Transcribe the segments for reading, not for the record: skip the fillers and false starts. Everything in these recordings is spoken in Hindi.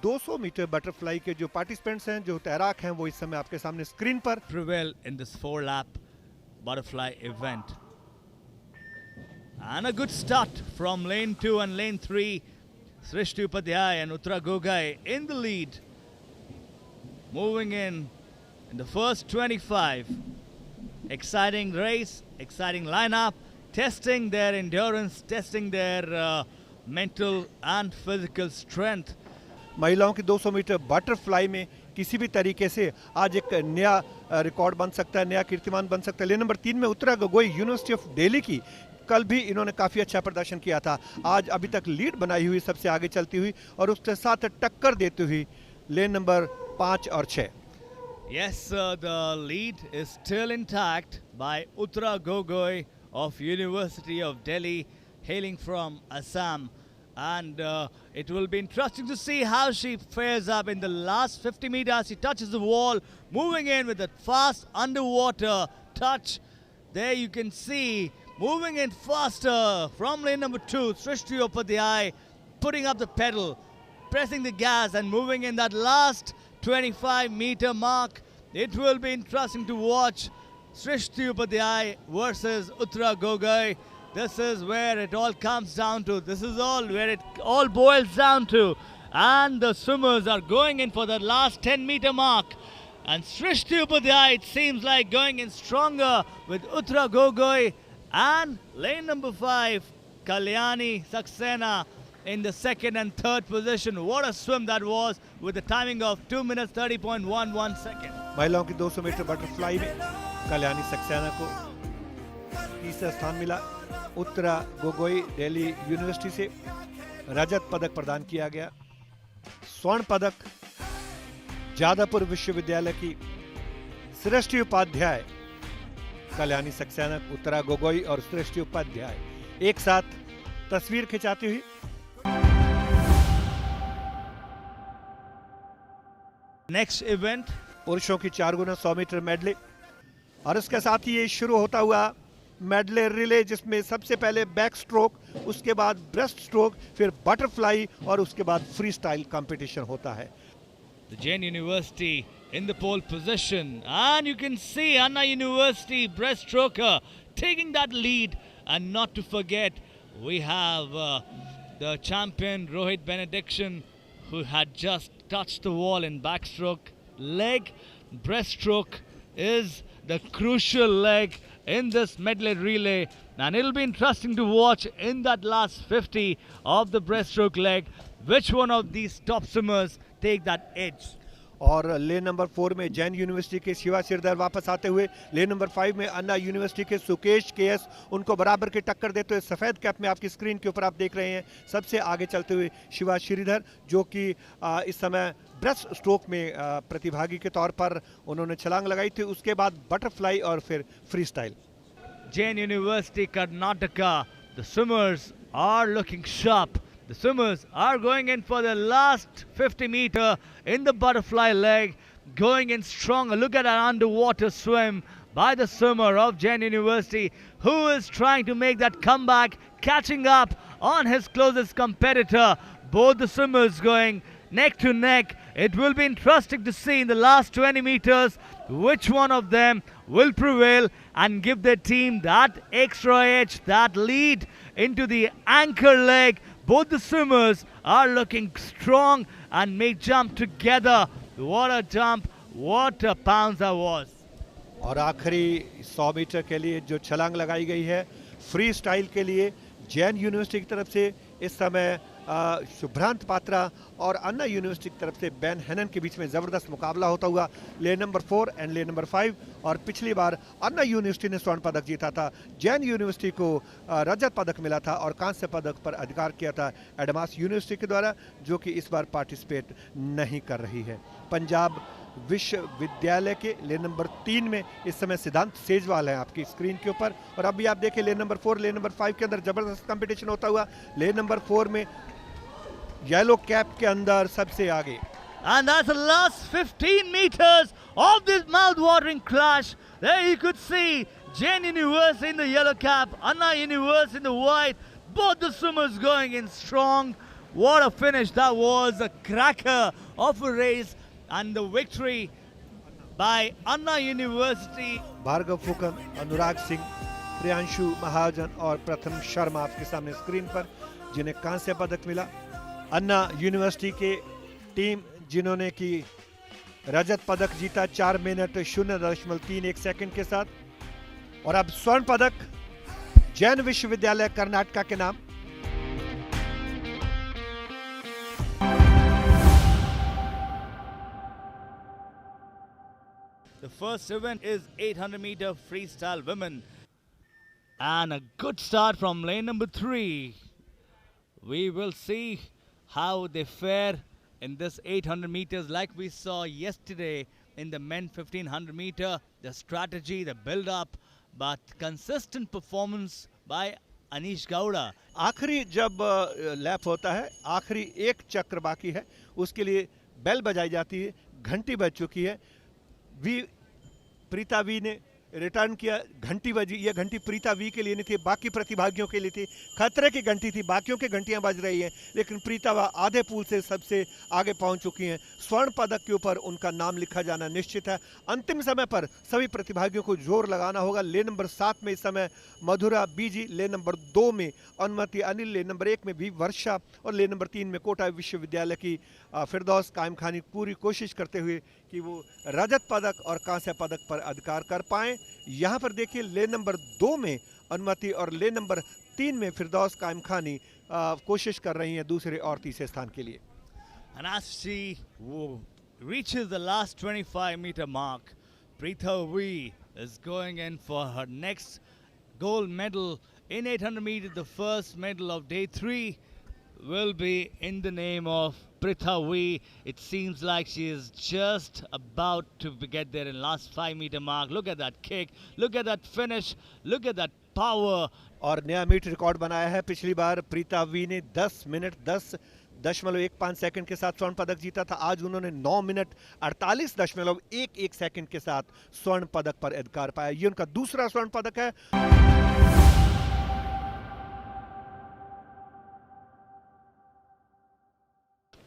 200 मीटर बटरफ्लाई के जो पार्टिसिपेंट्स हैं, जो तैराक हैं, वो इस समय आपके सामने स्क्रीन पर prevail in this 4-lap butterfly event. And a good start from lane 2 and lane 3. Srishti Upadhyay and Uttara Gogai in the lead. Moving in the first 25. Exciting race, exciting lineup, testing their endurance, testing their mental and physical strength. महिलाओं की 200 मीटर बटरफ्लाई में किसी भी तरीके से आज एक नया रिकॉर्ड बन सकता है, नया कीर्तिमान बन सकता है। लेन नंबर 3 में उत्तरा गोगोई यूनिवर्सिटी ऑफ दिल्ली की, कल भी इन्होंने काफ़ी अच्छा प्रदर्शन किया था। आज अभी तक लीड बनाई हुई, सबसे आगे चलती हुई और उसके साथ टक्कर देती हुई लेन नंबर 5 और 6। Yes, the lead is still intact by Uttara Gogoi of University of Delhi, hailing from Assam. And it will be interesting to see how she fares up in the last 50 meters. She touches the wall, moving in with a fast underwater touch. There you can see, moving in faster from lane number 2, Srishti Upadhyay, putting up the pedal, pressing the gas and moving in that last 25-meter mark. It will be interesting to watch Srishti Upadhyay versus Uttara Gogoi. This is where it all comes down to. This is all where it all boils down to. And the swimmers are going in for the last 10-meter mark. And Srishti Upadhyay, it seems like, going in stronger with Uttara Gogoi. And lane number 5, Kalyani Saxena in the second and third position. What a swim that was, with a timing of 2 minutes 30.11 seconds. महिलाओं की 200 मीटर बटरफ्लाई में कल्याणी सक्सेना को तीसरा स्थान मिला। उत्तरा गोगोई दिल्ली यूनिवर्सिटी से रजत पदक प्रदान किया गया। स्वर्ण पदक जादवपुर विश्वविद्यालय की सृष्टि उपाध्याय, कल्याणी सक्सेना, उत्तरा गोगोई और सृष्टि उपाध्याय एक साथ तस्वीर खिंचाती हुई। नेक्स्ट इवेंट पुरुषों की 4 गुना 100 मीटर मेडले और इसके साथ ही ये शुरू होता हुआ मेडले रिले, जिसमें सबसे पहले बैक स्ट्रोक, उसके बाद ब्रेस्ट स्ट्रोक, फिर बटरफ्लाई और उसके बाद फ्री स्टाइल कॉम्पिटिशन होता है। The Jain University in the pole position, and you can see Anna University breaststroker taking that lead. And not to forget, we have the champion Rohit Benediction, who had just touched the wall in backstroke leg. Breaststroke is the crucial leg in this medley relay, and it'll be interesting to watch in that last 50 of the breaststroke leg which one of these top swimmers take that edge. और लेन नंबर 4 में जैन यूनिवर्सिटी के शिवा सिरदर वापस आते हुए, लेन नंबर 5 में अन्ना यूनिवर्सिटी के सुकेश केएस उनको बराबर की टक्कर देते हुए, सफ़ेद कैप में आपकी स्क्रीन के ऊपर आप देख रहे हैं सबसे आगे चलते हुए शिवा श्रीधर, जो कि इस समय ब्रेस्ट स्ट्रोक में प्रतिभागी के तौर पर उन्होंने छलांग लगाई थी। उसके बाद बटरफ्लाई और फिर freestyle. Jain university Karnataka, the swimmers are looking sharp. The swimmers are going in for the last 50 meter in the butterfly leg, going in stronger. Look at an underwater swim by the swimmer of Jain University, who is trying to make that comeback, catching up on his closest competitor. Both the swimmers going neck to neck. It will be interesting to see in the last 20 meters which one of them will prevail and give their team that extra edge, that lead into the anchor leg. Both the swimmers are looking strong and may jump together. What a jump, what a pounce that was. और आखिरी 100 मीटर के लिए जो छलांग लगाई गई है फ्री स्टाइल के लिए जैन यूनिवर्सिटी की तरफ से इस समय शुभ्रांत पात्रा और अन्ना यूनिवर्सिटी की तरफ से बेन हेनन के बीच में ज़बरदस्त मुकाबला होता हुआ लेन नंबर 4 एंड लेन नंबर 5। और पिछली बार अन्ना यूनिवर्सिटी ने स्वर्ण पदक जीता था, जैन यूनिवर्सिटी को रजत पदक मिला था और कांस्य पदक पर अधिकार किया था एडमास यूनिवर्सिटी के द्वारा, जो कि इस बार पार्टिसिपेट नहीं कर रही है। पंजाब विश्वविद्यालय के लेन नंबर 3 में इस समय सिद्धांत सेजवाल है आपकी स्क्रीन के ऊपर। और अभी आप देखें लेन नंबर 4, लेन नंबर 5 के अंदर जबरदस्त कंपटीशन होता हुआ। लेन नंबर 4 में येलो कैप के अंदर सबसे आगे। And that's the last 15 meters of this mouth-watering clash. There you could see Jain University in the yellow cap, Anna University in the white. Both the swimmers going in strong. What a finish. That was a cracker of a race and the victory by Anna University. Bhargava Phukan, Anurag Singh, Priyanshu महाजन और प्रथम शर्मा आपके सामने स्क्रीन पर, जिन्हें कांस्य पदक मिला। अन्ना यूनिवर्सिटी के टीम जिन्होंने की रजत पदक जीता 4 मिनट 0.31 सेकंड के साथ। और अब स्वर्ण पदक जैन विश्वविद्यालय कर्नाटका के नाम। The first event is 800-meter freestyle women. And a good start from lane number 3. We will see how they fare in this 800 meters like we saw yesterday in the men 1500 meter. The strategy, the build-up, but consistent performance by Anish Gowda. आखिरी जब लैप होता है, आखिरी एक चक्र बाकी है, उसके लिए बेल बजाई जाती है, घंटी बज चुकी है। प्रीता वी ने रिटर्न किया, घंटी बजी। ये घंटी प्रीता वी के लिए नहीं थी, बाकी प्रतिभागियों के लिए थी। खतरे की घंटी थी, बाकियों की घंटियां बज रही हैं, लेकिन प्रीता वा आधे पूल से सबसे आगे पहुंच चुकी हैं। स्वर्ण पदक के ऊपर उनका नाम लिखा जाना निश्चित है। अंतिम समय पर सभी प्रतिभागियों को जोर लगाना होगा। लेन नंबर 7 में इस समय मधुरा बीजी, लेन नंबर 2 में अनुमति अनिल, लेन नंबर 1 में भी वर्षा और लेन नंबर 3 में कोटा विश्वविद्यालय की फिरदौस कायम खानी पूरी कोशिश करते हुए कि वो रजत पदक और कांस्य पदक पर अधिकार कर पाएं। यहाँ पर देखिए लेन नंबर 2 में अनुमति और लेन नंबर 3 में फिरदौस कायम खानी कोशिश कर रही हैं दूसरे और तीसरे स्थान के लिए। And as she reaches the last 25-meter mark, Preetha V is going in for her next gold medal in 800 meters. The first medal of day 3 will be in the name of Preetha V. It seems like she is just about to get there in last 5-meter mark. Look at that kick. Look at that finish. Look at that power. और नया मीट रिकॉर्ड बनाया है। पिछली बार प्रीता वी ने 10 मिनट 10.15 सेकंड के साथ स्वर्ण पदक जीता था। आज उन्होंने 9 मिनट 48.11 सेकंड के साथ स्वर्ण पदक पर अधिकार पाया। ये उनका दूसरा स्वर्ण पदक है।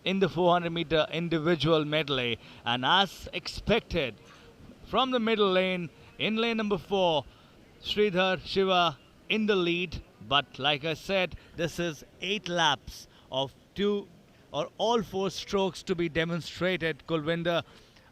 In the 400-meter individual medley, and as expected from the middle lane, in lane number 4, Sridhar Shiva in the lead. But like I said, this is 8 laps of 2 or all 4 strokes to be demonstrated. Kulwinder,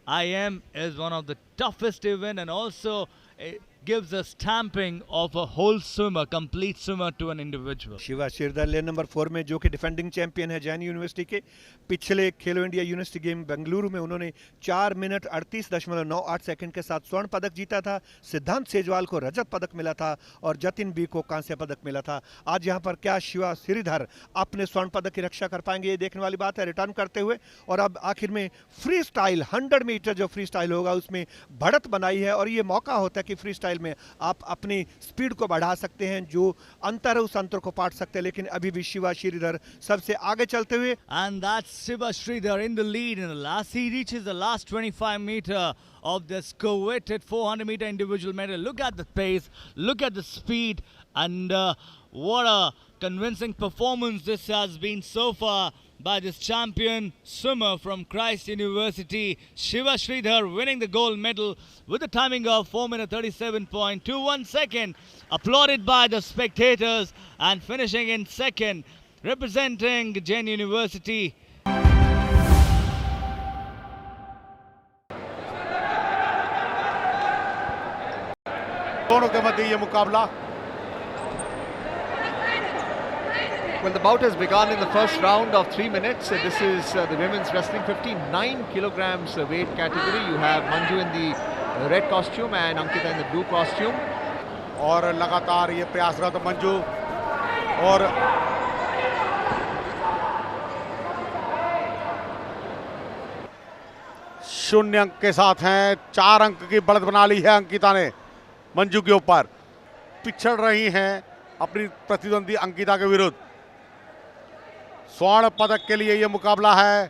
IM is one of the toughest event, and also it gives a stamping of a whole swimmer, complete swimmer to an individual. Shiva शिरदर लेन नंबर 4 में, जो कि डिफेंडिंग चैंपियन है जैन यूनिवर्सिटी के। पिछले खेलो इंडिया यूनिवर्सिटी गेम बेंगलुरु में उन्होंने 4 मिनट 38.98 सेकंड के साथ स्वर्ण पदक जीता था। सिद्धांत सेजवाल को रजत पदक मिला था और जतिन बी को कांस्य पदक मिला था। आज यहाँ पर क्या शिवा श्रीधर अपने स्वर्ण पदक की रक्षा कर पाएंगे, ये देखने वाली बात है रिटर्न करते हुए। और अब आखिर में फ्री स्टाइल 100 मीटर जो फ्री स्टाइल होगा उसमें बढ़त बनाई है, और ये मौका होता है कि फ्री स्टाइल में आप अपनी स्पीड को बढ़ा सकते हैं, जो अंतर है उस अंतर को पाट सकते हैं। लेकिन अभी भी शिवा श्रीधर सबसे आगे चलते हुए। And that's Shiva Sridhar in the lead in the last. He reaches the last 25 meter of this coveted 400 meter individual medal. Look at the pace, look at the speed, and what a convincing performance this has been so far by this champion swimmer from Christ University, Shiva Sridhar, winning the gold medal with a timing of 4 minutes 37.21 seconds, applauded by the spectators, and finishing in second, representing Jain University. दोनों के मध्य ये मुकाबला। Well, the bout has begun in the first round of 3 minutes. This is the women's wrestling 59 kilograms weight category. You have Manju in the red costume and Ankita in the blue costume. और लगातार ये प्रयासरत मंजू और शून्य अंक के साथ हैं। 4 अंक की बढ़त बना ली है अंकिता ने मंजू के ऊपर। पिछड़ रही हैं अपनी प्रतिद्वंदी अंकिता के विरुद्ध। स्वर्ण पदक के लिए यह मुकाबला है।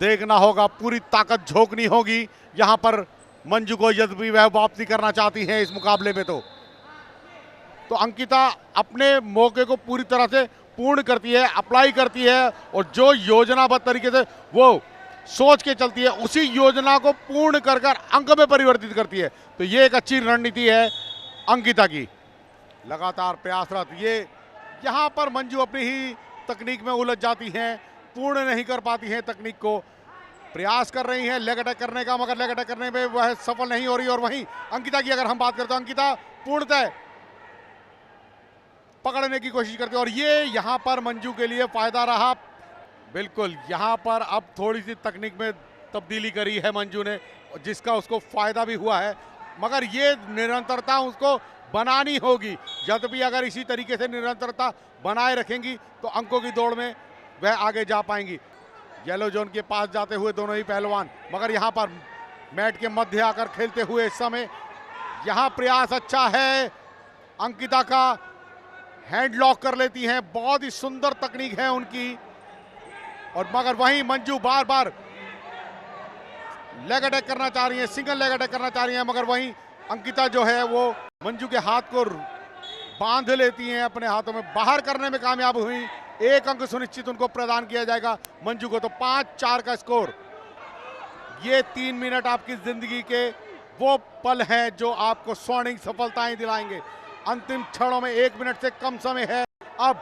देखना होगा, पूरी ताकत झोंकनी होगी यहां पर मंजू को, यदि वह वापसी करना चाहती हैं इस मुकाबले में। तो अंकिता अपने मौके को पूरी तरह से पूर्ण करती है, अप्लाई करती है और जो योजनाबद्ध तरीके से वो सोच के चलती है उसी योजना को पूर्ण कर कर अंक में परिवर्तित करती है। तो ये एक अच्छी रणनीति है अंकिता की। लगातार प्रयासरत, ये यहाँ पर मंजू अपनी ही तकनीक में उलझ जाती हैं, पूर्ण नहीं कर पाती हैं तकनीक को। प्रयास कर रही हैं लेग अटैक करने का, मगर लेग अटैक करने में वह सफल नहीं हो रही। और वहीं अंकिता की अगर हम बात करें तो अंकिता पूर्णतः पकड़ने की कोशिश करती है और ये यहाँ पर मंजू के लिए फायदा रहा। बिल्कुल, यहाँ पर अब थोड़ी सी तकनीक में तब्दीली करी है मंजू ने, जिसका उसको फायदा भी हुआ है, मगर ये निरंतरता उसको बनानी होगी। जब भी अगर इसी तरीके से निरंतरता बनाए रखेंगी तो अंकों की दौड़ में वह आगे जा पाएंगी। येलो जोन के पास जाते हुए दोनों ही पहलवान, मगर यहाँ पर मैट के मध्य आकर खेलते हुए इस समय यहाँ प्रयास अच्छा है अंकिता का। हैंड लॉक कर लेती हैं, बहुत ही सुंदर तकनीक है उनकी। और मगर वहीं मंजू बार बार लेग अटैक करना चाह रही है, सिंगल लेग अटैक करना चाह रही है, मगर वहीं अंकिता जो है वो मंजू के हाथ को बांध लेती हैं, अपने हाथों में बाहर करने में कामयाब हुई। एक अंक सुनिश्चित उनको प्रदान किया जाएगा मंजू को। तो 5-4 का स्कोर। ये 3 मिनट आपकी जिंदगी के वो पल हैं जो आपको स्वर्णिम सफलताएं दिलाएंगे। अंतिम क्षणों में 1 मिनट से कम समय है। अब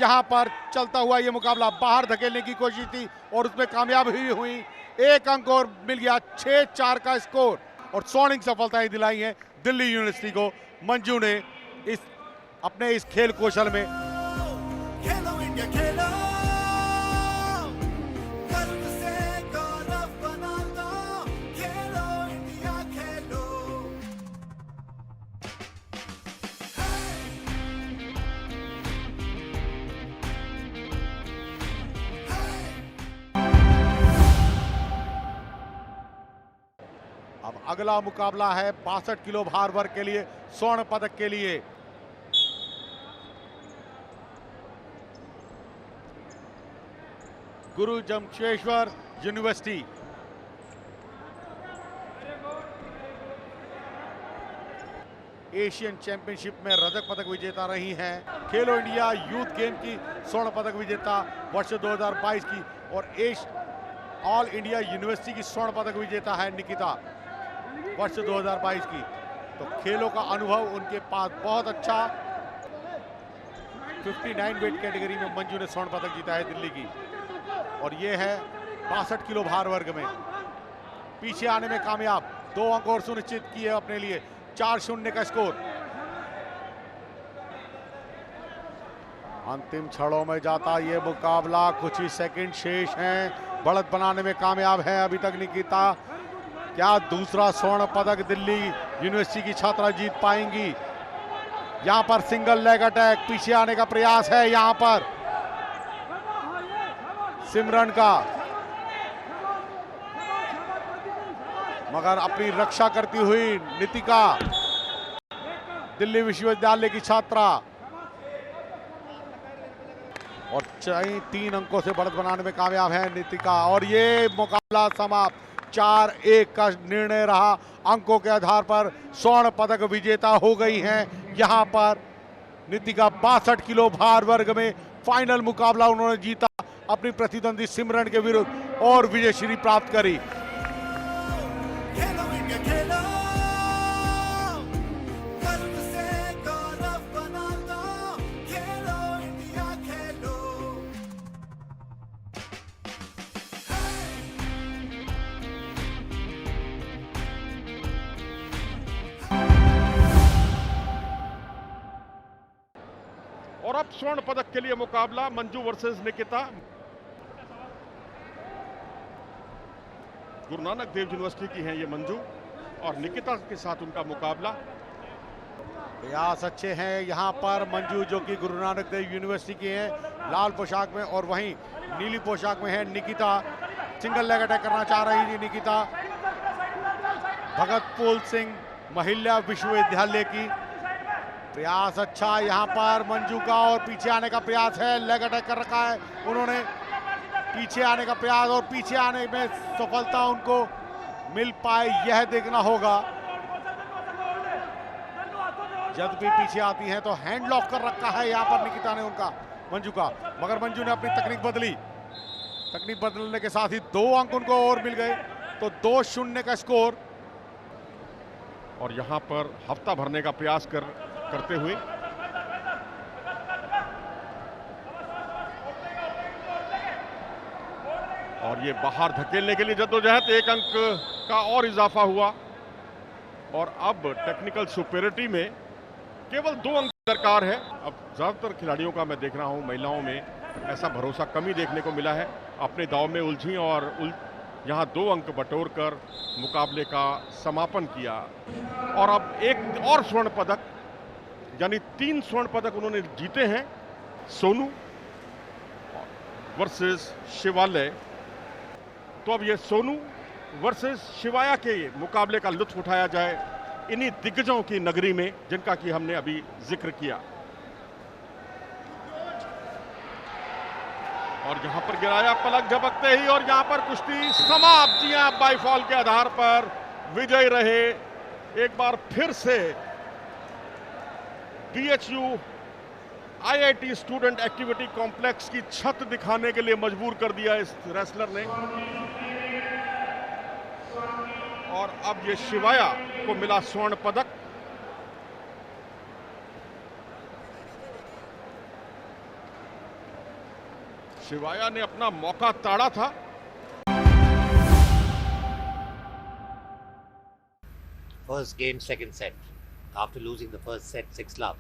यहाँ पर चलता हुआ ये मुकाबला बाहर धकेलने की कोशिश थी और उसमें कामयाब ही हुई। 1 अंक और मिल गया, 6-4 का स्कोर और स्वर्णिम सफलताएं दिलाई हैं दिल्ली यूनिवर्सिटी को मंजू ने इस अपने इस खेल कौशल में। खेलो इंडिया खेलो, गर्व से गौरव बना दो, खेलो इंडिया खेलो। अब अगला मुकाबला है 62 किलो भार वर्ग के लिए स्वर्ण पदक के लिए। गुरु जमशेश्वर यूनिवर्सिटी एशियन चैंपियनशिप में रजत पदक विजेता रही हैं, खेलो इंडिया यूथ गेम की स्वर्ण पदक विजेता वर्ष 2022 की और ऑल इंडिया यूनिवर्सिटी की स्वर्ण पदक विजेता है निकिता वर्ष 2022 की। तो खेलों का अनुभव उनके पास बहुत अच्छा। 59 वेट कैटेगरी में मंजू ने स्वर्ण पदक जीता है दिल्ली की और ये है 62 किलो भार वर्ग में। पीछे आने में कामयाब, 2 अंक और सुनिश्चित किए अपने लिए। 4-0 का स्कोर। अंतिम क्षणों में जाता ये मुकाबला, कुछ ही सेकंड शेष हैं। बढ़त बनाने में कामयाब है अभी तक निकिता। क्या दूसरा स्वर्ण पदक दिल्ली यूनिवर्सिटी की छात्रा जीत पाएंगी? यहां पर सिंगल लेग अटैक, पीछे आने का प्रयास है यहां पर सिमरन का, मगर अपनी रक्षा करती हुई नितिका, दिल्ली विश्वविद्यालय की छात्रा, और 3 अंकों से बढ़त बनाने में कामयाब है नितिका। और ये मुकाबला समाप्त, 4-1 का निर्णय रहा। अंकों के आधार पर स्वर्ण पदक विजेता हो गई हैं यहां पर नितिका। 62 किलो भार वर्ग में फाइनल मुकाबला उन्होंने जीता अपनी प्रतिद्वंदी सिमरन के विरुद्ध और विजयश्री प्राप्त करी। खेलो इंडिया खेलो, गर्व से गौरव बना दो, खेलो इंडिया खेलो। और अब स्वर्ण पदक के लिए मुकाबला मंजू वर्सेस निकिता। गुरु नानक देव यूनिवर्सिटी की हैं ये मंजू और निकिता के साथ उनका मुकाबला। प्रयास अच्छे हैं यहाँ पर मंजू जो कि गुरु नानक देव यूनिवर्सिटी की हैं, लाल पोशाक में, और वहीं नीली पोशाक में है निकिता। सिंगल लेग अटैक करना चाह रही थी निकिता। भगत पूल सिंह महिला विश्वविद्यालय की। प्रयास अच्छा यहाँ पर मंजू का और पीछे आने का प्रयास है। लेग अटैक कर रखा है उन्होंने, पीछे आने का प्रयास और पीछे आने में सफलता उनको मिल पाए यह देखना होगा। जब भी पीछे आती हैं तो हैंड लॉक कर रखा है यहाँ पर निकिता ने उनका, मंजू का, मगर मंजू ने अपनी तकनीक बदली। तकनीक बदलने के साथ ही 2 अंक उनको और मिल गए, तो 2-0 का स्कोर। और यहाँ पर हफ्ता भरने का प्रयास करते हुए और ये बाहर धकेलने के लिए जद्दोजहद, 1 अंक का और इजाफा हुआ। और अब टेक्निकल सुपेरिटी में केवल 2 अंक दरकार है। अब ज्यादातर खिलाड़ियों का मैं देख रहा हूं, महिलाओं में ऐसा भरोसा कमी देखने को मिला है। अपने दाव में उलझी और यहां 2 अंक बटोरकर मुकाबले का समापन किया। और अब एक और स्वर्ण पदक, यानी 3 स्वर्ण पदक उन्होंने जीते हैं। सोनू वर्सेस शिवालय। तो अब ये सोनू वर्सेस शिवाया के मुकाबले का लुत्फ उठाया जाए इन्हीं दिग्गजों की नगरी में, जिनका कि हमने अभी जिक्र किया। और यहां पर गिराया पलक झपकते ही, और यहां पर कुश्ती समाप्त। जी हां, बाई फॉल के आधार पर विजयी रहे। एक बार फिर से BHU IIT student activity complex की छत दिखाने के लिए मजबूर कर दिया इस रेसलर ने। और अब ये शिवाया को मिला स्वर्ण पदक। शिवाया ने अपना मौका ताड़ा था। First game, second set. After losing the first set, 6-love.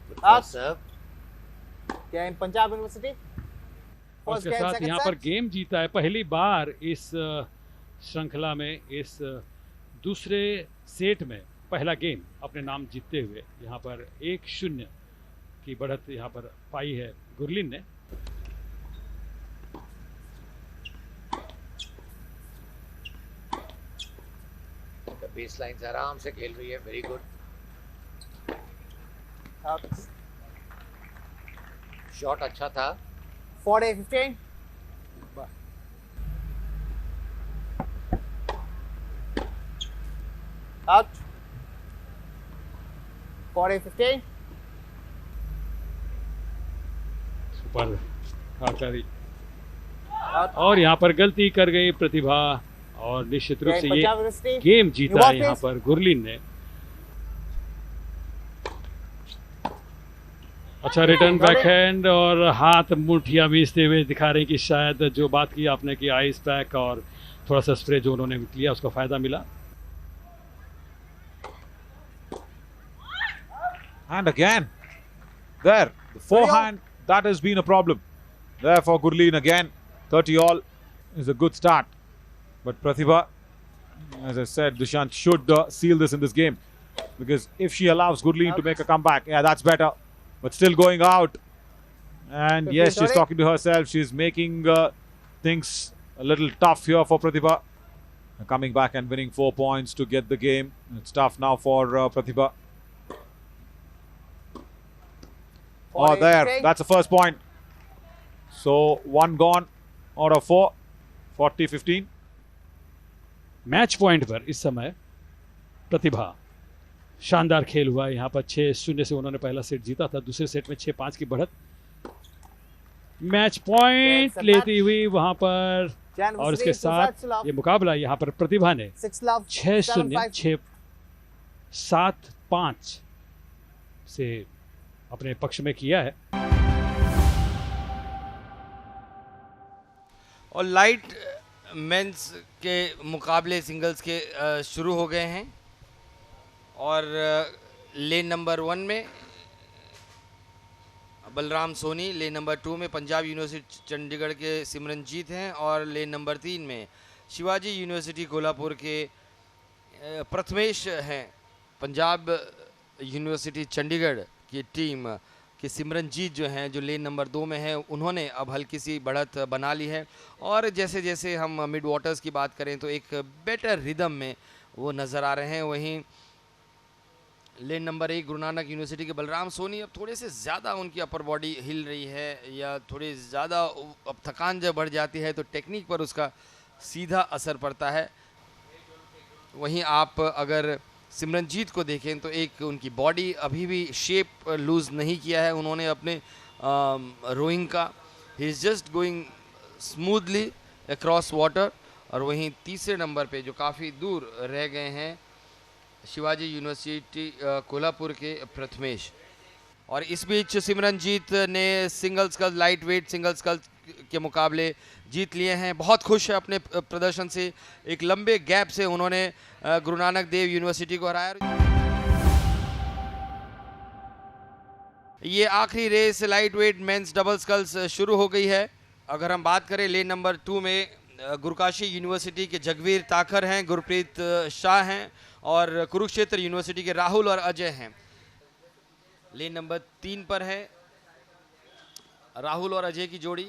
Good first serve. क्या इन पंजाब यूनिवर्सिटी और उसके साथ यहाँ पर गेम जीता है पहली बार इस श्रृंखला में। इस दूसरे सेट में पहला गेम अपने नाम जीतते हुए यहाँ पर 1-0 की बढ़त यहाँ पर पाई है गुरलीन ने। बेस लाइन आराम से खेल रही है, वेरी गुड। शॉट अच्छा था। 40-15 आउट। 40-15 सुपर आकारी। और यहाँ पर गलती कर गई प्रतिभा, और निश्चित रूप से ये गेम जीता है यहाँ पर गुरलीन ने। अच्छा रिटर्न बैकहैंड, और हाथ मुठिया मीचते हुए दिखा रहे हैं कि शायद जो बात की आपने कि आइस पैक और थोड़ा सा स्प्रे जो उन्होंने लिया उसका फायदा मिला। And again, there, the forehand, that has been a problem. There for Gurleen again, 30 all is a good start. But Pratibha, as I said, Dishant should seal this in this game. Because if she allows Gurleen to make a comeback, yeah, that's better. But still going out. And yes, she's talking to herself. She's making things a little tough here for Pratibha. Coming back and winning 4 points to get the game. It's tough now for Pratibha. Oh, there. That's the first point. So, 1 gone out of 4. 40-15. Match point पर इस समय प्रतिभा। शानदार खेल हुआ यहाँ पर। 6-0 से उन्होंने पहला सेट जीता था, दूसरे सेट में 6-5 की बढ़त। मैच पॉइंट लेती हुई वहां पर, और इसके साथ ये मुकाबला यहाँ पर प्रतिभा ने 6-0, 7-5 से अपने पक्ष में किया है। और लाइट मेंस के मुकाबले सिंगल्स के शुरू हो गए हैं। और लेन नंबर 1 में बलराम सोनी, लेन नंबर 2 में पंजाब यूनिवर्सिटी चंडीगढ़ के सिमरनजीत हैं, और लेन नंबर 3 में शिवाजी यूनिवर्सिटी कोल्हापुर के प्रथमेश हैं। पंजाब यूनिवर्सिटी चंडीगढ़ की टीम कि सिमरनजीत जो हैं, जो लेन नंबर 2 में है, उन्होंने अब हल्की सी बढ़त बना ली है। और जैसे जैसे हम मिड वाटर्स की बात करें तो एक बेटर रिदम में वो नज़र आ रहे हैं। वहीं lane number 1 Guru Nanak university के बलराम सोनी, अब थोड़े से ज़्यादा उनकी अपर बॉडी हिल रही है, या थोड़ी ज़्यादा अब थकान जब बढ़ जाती है तो टेक्निक पर उसका सीधा असर पड़ता है। वहीं आप अगर सिमरनजीत को देखें तो एक उनकी बॉडी अभी भी शेप लूज़ नहीं किया है उन्होंने अपने रोइंग का। He is just going smoothly across water. और वहीं तीसरे नंबर पे जो काफ़ी दूर रह गए हैं शिवाजी यूनिवर्सिटी कोल्हापुर के प्रथमेश। और इस बीच सिमरनजीत ने single scull lightweight single scull के मुकाबले जीत लिए हैं। बहुत खुश है अपने प्रदर्शन से। एक लंबे गैप से उन्होंने गुरु नानक देव यूनिवर्सिटी को हराया। ये आखिरी race lightweight men's double sculls शुरू हो गई है। अगर हम बात करें लेन नंबर 2 में गुरकाशी यूनिवर्सिटी के जगवीर ताखर हैं, गुरप्रीत शाह हैं और कुरुक्षेत्र यूनिवर्सिटी के राहुल और अजय हैं। लेन नंबर 3 पर है राहुल और अजय की जोड़ी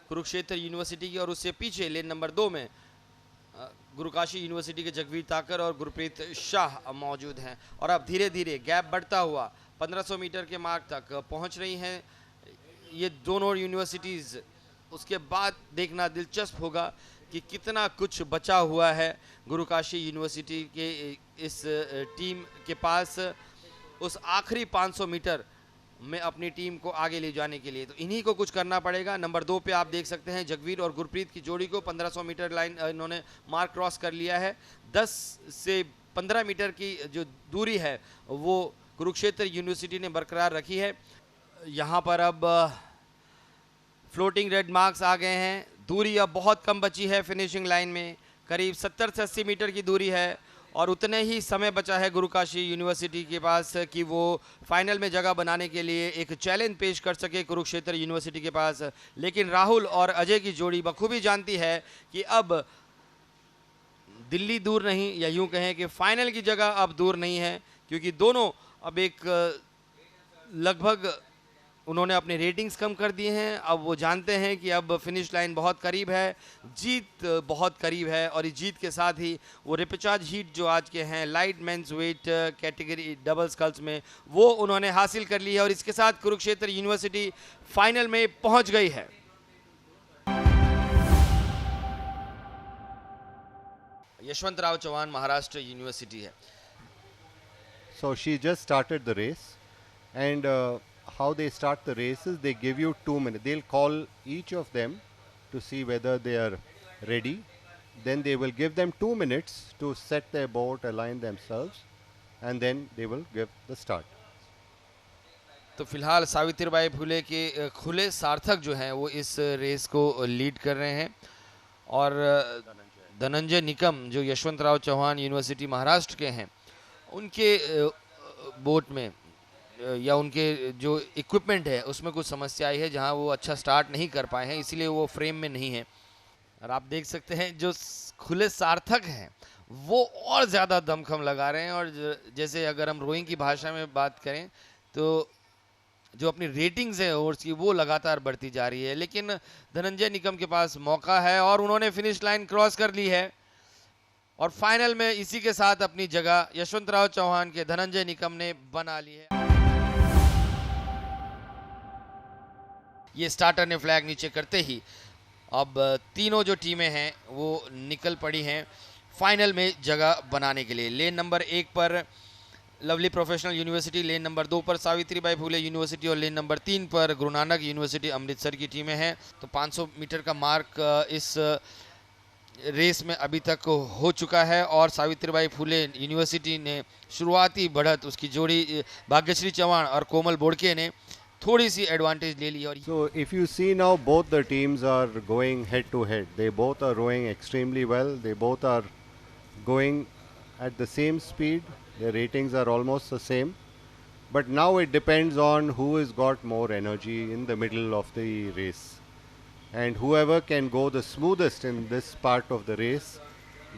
कुरुक्षेत्र यूनिवर्सिटी की। और उससे पीछे लेन नंबर 2 में गुरकाशी यूनिवर्सिटी के जगवीर ताकर और गुरप्रीत शाह मौजूद हैं। और अब धीरे धीरे गैप बढ़ता हुआ 1500 मीटर के मार्क तक पहुंच रही हैं ये दोनों यूनिवर्सिटीज़। उसके बाद देखना दिलचस्प होगा कि कितना कुछ बचा हुआ है गुरकाशी यूनिवर्सिटी के इस टीम के पास उस आखिरी 500 मीटर में अपनी टीम को आगे ले जाने के लिए। तो इन्हीं को कुछ करना पड़ेगा। नंबर 2 पे आप देख सकते हैं जगवीर और गुरप्रीत की जोड़ी को 1500 मीटर लाइन इन्होंने मार्क क्रॉस कर लिया है। 10 से 15 मीटर की जो दूरी है वो कुरुक्षेत्र यूनिवर्सिटी ने बरकरार रखी है। यहाँ पर अब फ्लोटिंग रेड मार्क्स आ गए हैं। दूरी अब बहुत कम बची है फिनिशिंग लाइन में, करीब 70 से 80 मीटर की दूरी है और उतने ही समय बचा है गुरकाशी यूनिवर्सिटी के पास कि वो फाइनल में जगह बनाने के लिए एक चैलेंज पेश कर सके कुरुक्षेत्र यूनिवर्सिटी के पास। लेकिन राहुल और अजय की जोड़ी बखूबी जानती है कि अब दिल्ली दूर नहीं, या यूं कहें कि फाइनल की जगह अब दूर नहीं है, क्योंकि दोनों अब एक लगभग उन्होंने अपने रेटिंग्स कम कर दिए हैं। अब वो जानते हैं कि अब फिनिश लाइन बहुत करीब है, जीत बहुत करीब है। और इस जीत के साथ ही वो रिपेचाज हीट जो आज के हैं light men's weight category double sculls में वो उन्होंने हासिल कर ली है। और इसके साथ कुरुक्षेत्र यूनिवर्सिटी फाइनल में पहुंच गई है। यशवंतराव चौहान महाराष्ट्र यूनिवर्सिटी है। So she just started the race, and how they start the races, they give you 2 minutes. They'll call each of them to see whether they are ready. Then they will give them 2 minutes to set their boat, align themselves, and then they will give the start. तो फिलहाल सावित्रीबाई फुले के खुले सार्थक जो हैं वो इस रेस को लीड कर रहे हैं और धनंजय निकम जो यशवंतराव चौहान यूनिवर्सिटी महाराष्ट्र के हैं उनके बोट में या उनके जो इक्विपमेंट है उसमें कुछ समस्या आई है जहां वो अच्छा स्टार्ट नहीं कर पाए हैं, इसीलिए वो फ्रेम में नहीं है। और आप देख सकते हैं जो खुले सार्थक हैं वो और ज़्यादा दमखम लगा रहे हैं। और जैसे अगर हम रोइंग की भाषा में बात करें तो जो अपनी रेटिंग्स है और उसकी वो लगातार बढ़ती जा रही है। लेकिन धनंजय निकम के पास मौका है और उन्होंने फिनिश लाइन क्रॉस कर ली है और फाइनल में इसी के साथ अपनी जगह यशवंतराव चौहान के धनंजय निकम ने बना ली है। ये स्टार्टर ने फ्लैग नीचे करते ही अब तीनों जो टीमें हैं वो निकल पड़ी हैं फाइनल में जगह बनाने के लिए। लेन नंबर 1 पर lovely professional university, lane number 2 पर सावित्रीबाई फुले यूनिवर्सिटी और लेन नंबर 3 पर गुरु नानक यूनिवर्सिटी अमृतसर की टीमें हैं। तो 500 मीटर का मार्क इस रेस में अभी तक हो चुका है और सावित्रीबाई फुले यूनिवर्सिटी ने शुरुआती बढ़त उसकी जोड़ी भाग्यश्री चौहान और कोमल बोड़के ने थोड़ी सी एडवांटेज ले ली। और So if you see now, both the teams are going head to head. They both are rowing extremely well. They both are going at the same speed. Their ratings are almost the same. But now it depends on who has got more energy in the middle of the race. And whoever can go the smoothest in this part of the race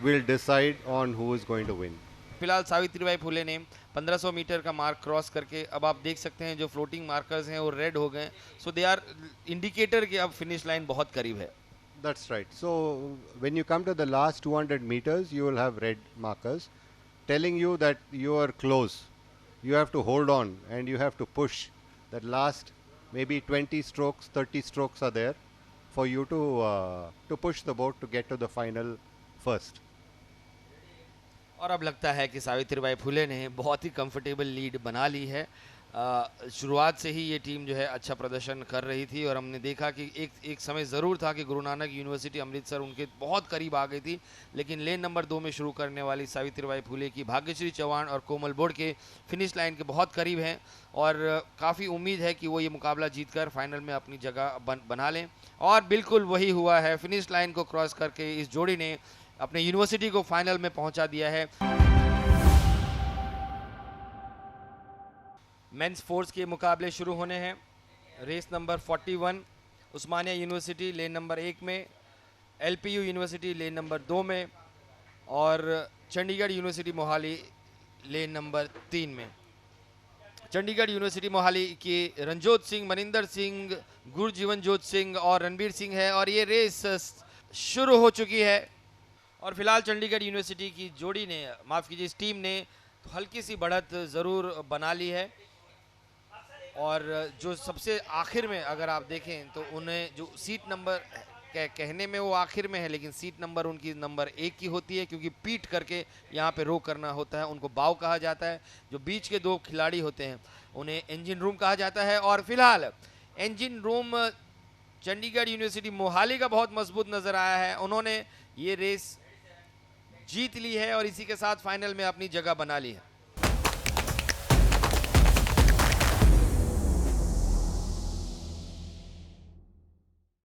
will decide on who is going to win. फिलहाल सावित्रीबाई फुले ने 1500 मीटर का मार्क क्रॉस करके अब आप देख सकते हैं जो फ्लोटिंग मार्कर्स हैं वो रेड हो गए। सो दे आर इंडिकेटर कि अब फिनिश लाइन बहुत करीब है। That's right. So when you come to the last 200 meters, you will have red markers telling you that you are close. You have to hold on and you have to push. That last maybe 20 strokes, 30 strokes are there for you to push the boat to get to the final first. और अब लगता है कि सावित्रीबाई फुले ने बहुत ही कंफर्टेबल लीड बना ली है। शुरुआत से ही ये टीम जो है अच्छा प्रदर्शन कर रही थी और हमने देखा कि एक समय ज़रूर था कि गुरु नानक यूनिवर्सिटी अमृतसर उनके बहुत करीब आ गई थी, लेकिन लेन नंबर 2 में शुरू करने वाली सावित्रीबाई फुले की भाग्यश्री चौहान और कोमल बोर्ड के फिनिश लाइन के बहुत करीब हैं और काफ़ी उम्मीद है कि वो ये मुकाबला जीतकर फाइनल में अपनी जगह बना लें। और बिल्कुल वही हुआ है, फिनिश लाइन को क्रॉस करके इस जोड़ी ने अपने यूनिवर्सिटी को फाइनल में पहुँचा दिया है। मेंस फोर्स के मुकाबले शुरू होने हैं। रेस नंबर 41 उस्मानिया यूनिवर्सिटी लेन नंबर 1 में, एलपीयू यूनिवर्सिटी लेन नंबर 2 में और Chandigarh university Mohali lane number 3 में। चंडीगढ़ यूनिवर्सिटी मोहाली के रणजोत सिंह, मनिंदर सिंह, गुरजीवनजोत सिंह और रणबीर सिंह है और ये रेस शुरू हो चुकी है। और फिलहाल चंडीगढ़ यूनिवर्सिटी की जोड़ी ने, माफ़ कीजिए, इस टीम ने तो हल्की सी बढ़त ज़रूर बना ली है और जो सबसे आखिर में अगर आप देखें तो उन्हें जो सीट नंबर कहने में वो आखिर में है, लेकिन सीट नंबर उनकी नंबर 1 की होती है क्योंकि पीट करके यहाँ पे रो करना होता है, उनको बाव कहा जाता है। जो बीच के 2 खिलाड़ी होते हैं उन्हें इंजन रूम कहा जाता है और फिलहाल engine room Chandigarh university Mohali का बहुत मजबूत नज़र आया है। उन्होंने ये रेस जीत ली है और इसी के साथ फाइनल में अपनी जगह बना ली है।